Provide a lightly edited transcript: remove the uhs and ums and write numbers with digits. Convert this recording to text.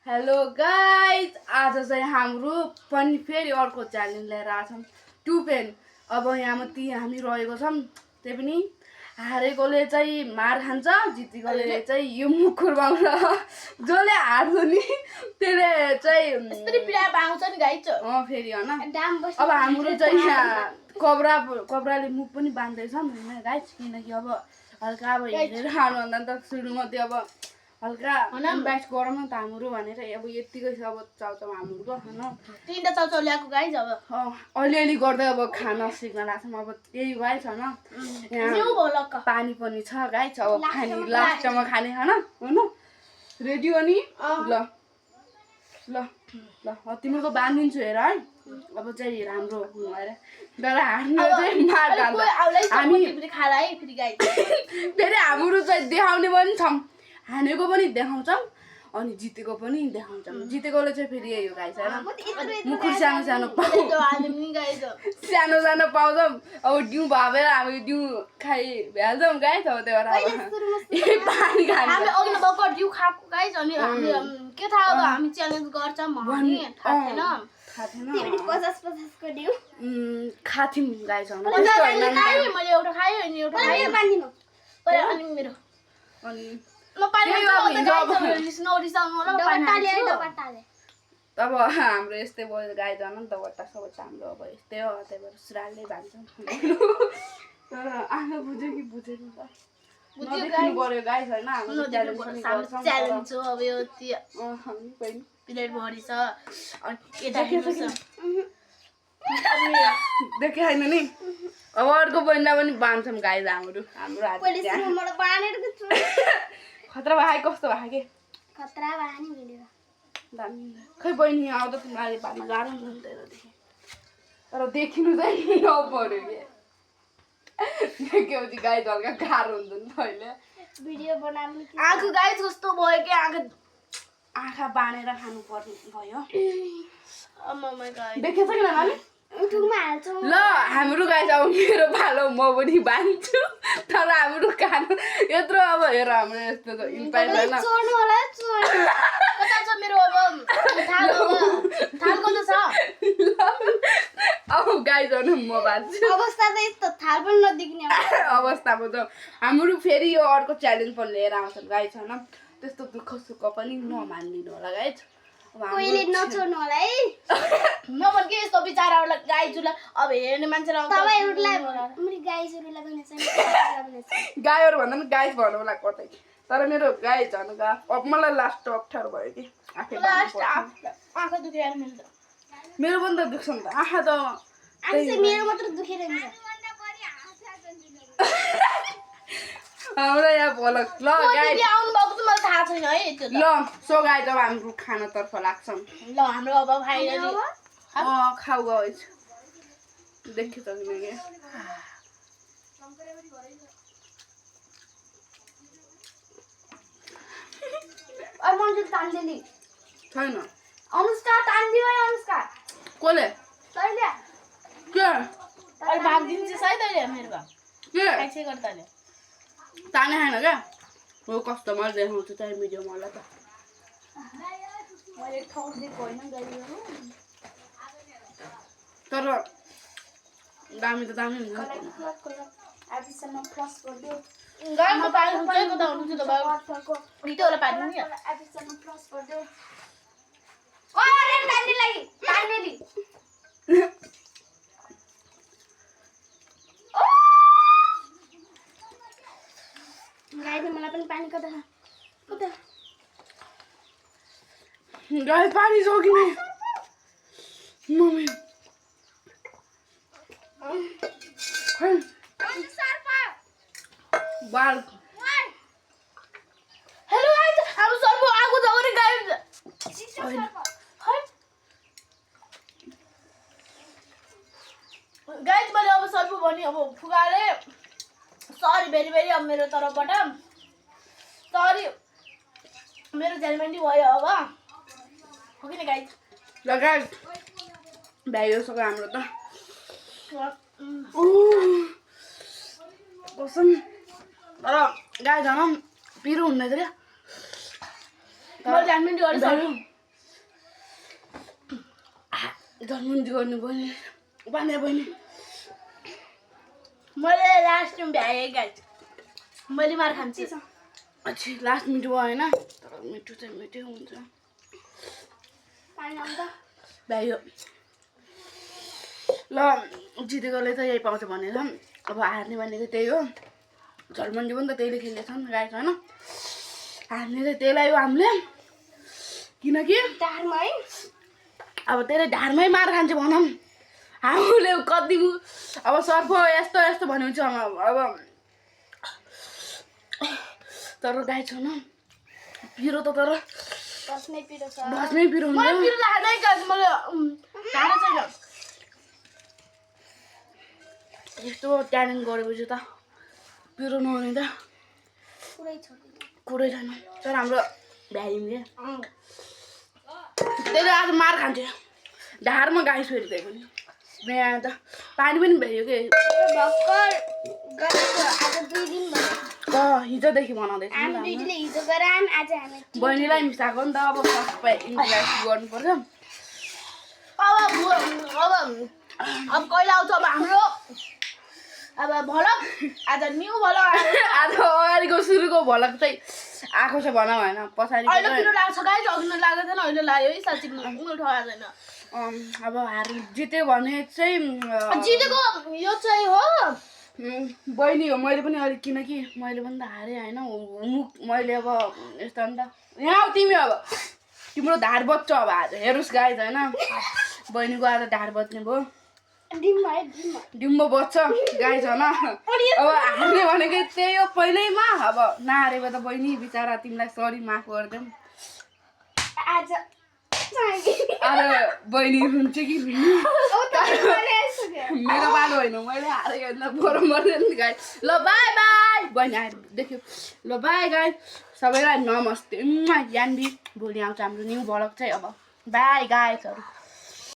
Hello guys, आज चाहिँ हाम्रो पनि फेरि अर्को च्यालेन्ज लिएर आछौँ टु पेन। अब यहाँ हामी रहेको छौँ, त्यही पनि हारेकोले चाहिँ मार खान्छ, जितेकोले चाहिँ यो मुख खुर्बाउँछ। जसले हार्छ नि त्यसले चाहिँ फेरि होइन। अब हाम्रो चाहिँ यहाँ कब्राले मुख पनि बाँध्दैछौँ होइन गाइज, किनकि अब हल्का अब हेरेर हार्नुभन्दा त सुरुमा त्यो अब हल्का इन्भाइट गरौँ न त हाम्रो भनेर अब यतिकै छ। अब चाउचाउ हाम्रो होइन तिनवटा चाउचाउ ल्याएको गाइज। अब अलिअलि गर्दै अब खाना सिक्न लाग्छौँ। अब त्यही गाइज होइन, यहाँ पानी पनि छ गाइज। अब खाने लास्टमा खाने होइन रेडी हो नि? ल ल ल तिमीको बाँधिदिन्छु हेर है। अब चाहिँ राम्रो अरे तर हार्नु चाहिँ मार खान्छ हामी फेरि। हाम्रो चाहिँ देखाउने पनि छौँ, हानेको पनि देखाउँछौँ अनि जितेको पनि देखाउँछौँ। जितेकोले चाहिँ फेरि यही हो गाइस होइन, मुखुर सानो सानो सानो सानो पाउँछौँ। अब डिउ भावेर हामी डिउ खाइहाल्छौँ गाइस। अब त्यो भएर पानी डिउ खाएको गाइज। अनि के थाहा अब हामी च्यालेन्ज गर्छौँ खाथ्यौँ गाइस। मैले एउटा खाएँ अनि एउटा अनि मेरो अब हाम्रो यस्तै भयो गाई जान नि त बट्टा सबट्टा हाम्रो अब यस्तै हो। त्यही भएर सुरालले भान्छौँ। तर आमा बुझ्यो कि बुझेन त बुझ्नु पर्यो गाई छैन। हाम्रो च्यालेन्ज हो अब यो प्लेट भरि छ देखे छैन नि। अब अर्को बहिनीलाई पनि बाँध्छौँ गाई हाम्रो खतरा भाइ कस्तो भयो के खै बहिनी आउँदा तिमीले बाँध्न गाह्रो हुँदैन तर देखिनु चाहिँ नपर्यो के देखेपछि गाई हल्का गाह्रो हुन्छ नि पहिले भिडियो बनाउनु। आँखा गाई जस्तो भयो कि आँखा बाँधेर खानु पर्ने भयो। देखेछ कि नानी ल हाम्रो गाई अब मेरो पालो म पनि बाँध्छु। तर हाम्रो खानु यत्रो अब हेर हाम्रो यस्तो त इम्प्याक्ट छैन। अब गाई जानु म बाँध्छु। अवस्था त यस्तो थाल पनि नदेख्ने अवस्थामा त हाम्रो फेरि यो अर्को च्यालेन्ज पनि लिएर आउँछ गाई छैन। त्यस्तो दुःख सुख पनि नमानिदिनु होला गाई। कोहीले नछोड्नु होला है। नभन के यस्तो बिचाराहरूलाई गाईजुलाई अब हेर्ने मान्छेलाई गाईहरू भन्दा पनि गाई भन्नु होला कतै। तर मेरो गाई झन् अब मलाई लास्ट अप्ठ्यारो भयो कि आँखा दुखेर मेरो पनि त दुख्छ नि त आँखा त मेरो मात्र दुखेर हाम्रो यहाँ बोल ल गाई आउनु भएको त मलाई थाहा छैन है त्यो ल सो गाई जब हाम्रो खानातर्फ लाग्छौँ। ल हाम्रो अब खाऊ गाइस देखे त किनकि मन्दिर तान्देली छैन। अनुष्का तान्दियो अनुष्का कसले तैले के अरे भाग दिन्छ सायद अहिले मेरो के कैसे गर्दाले ताने हैन क्या हो कस्टमर देखाउँछु चाहिँ भिडियो मलाई त मैले ठाउँ दिएको होइन गाडीहरू तर दामी त दामी हुन्छ एपिसोडमा प्लस गर्दियो गाडीमा पानी हुन्छ त हुन्छ त बाबु भिडियोले पानी नि एपिसोडमा प्लस गर्दियो ओरे तान्ने लागि तान्नेली गाईले मलाई पनि पानी कता गाई पानी जोगिने मम्मी बाल हेलो गाइस हाम्रो सर्पो आगो छ अरे गाइस गाइस मैले अब सर्पो भने अब फुगाले सरी भेरी भेरी अब मेरो तर्फबाट सरी मेरो जेलमेन्टी भयो अब हो कि गाइस ल गाइस भ्यायो सबै हाम्रो त कसम तर गाई झन् पिरो हुँदैछ क्या मैले जेलमेन्टी गरेँ झलमुन्जी गर्नु बहिनी बाने बहिनी मैले लास्ट टाइम भ्याएँ गाइज मैले मार खान्छु अच्छी लास्ट मिठो भयो होइन तर मिठो चाहिँ मिठै हुन्छ भ्यायो ल जितेकोले त यही पाउँछ भनेर अब हार्ने भनेको त्यही हो झलमुन्जी पनि त त्यहीले खेल्दैछन् गाइस होइन हार्ने चाहिँ त्यही लाग्यो हामीले किनकि ढाडमा है अब त्यसले ढाडमै मार खान्छ भनौँ हामीले कति अब सर्फ यस्तो यस्तो भन्यो अब तर गाई छैन पिरो त तर बस्नै पिरो छ बस्नै पिरो हुन्छ मलाई पिरो लाग्दै गाइज मैले ढाडा छैन यस्तो ट्यालेन्ट गरेपछि त पिरो नहुने त कुरै छैन तर हाम्रो भ्याइम के त्यसले आज मार खान्छ ढाडमा गाई फेरि त्यही पनि यहाँ त पानी पनि भ्यायो के भर्खर गरेको आज 2 दिन भयो हिजोदेखि बनाउँदैछ हामी दुईले हिजो गराम आज हामी बहिनीलाई मिसाएको नि त अब सबै इन्टरेस्ट गर्नुपर्छ अब कहिले आउँछ अब हाम्रो अब भलक आज न्यू भलक आज अगाडिको सुरुको भलक चाहिँ आएको छ भनौँ होइन पछाडि अहिले पिरो लाग्छ गाइज अघि लाग्दैन थिएन अहिले लाग्यो है साँच्ची उल्टो आएको छैन अब हार जित्यो भने चाहिँ जितेको यो चाहिँ हो बहिनी हो मैले पनि अलिक किनकि मैले पनि त हारेँ होइन मुख मैले अब यस्तो नि त यहाँ आऊ तिमी अब तिम्रो ढाड बज्छ अब आज हेरोस् गाइज होइन बहिनीको आज ढाड बज्ने भयो डिम्बो बज्छ गाइज होइन अब हार्ने भनेको त्यही हो पहिल्यैमा अब नहारेको त बहिनी बिचरा तिमीलाई सरी माफ गरिदिउँ आज बहिनी हुन्छ कि मेरो बालो होइन मैले हारेको बरु मर्दैन गाई ल बाई बाई बहिनी आएर देख्यो ल बाई गाई सबैलाई नमस्ते यान्डी भोलि आउँछ हाम्रो न्यू भलक चाहिँ अब बाई गाइजहरू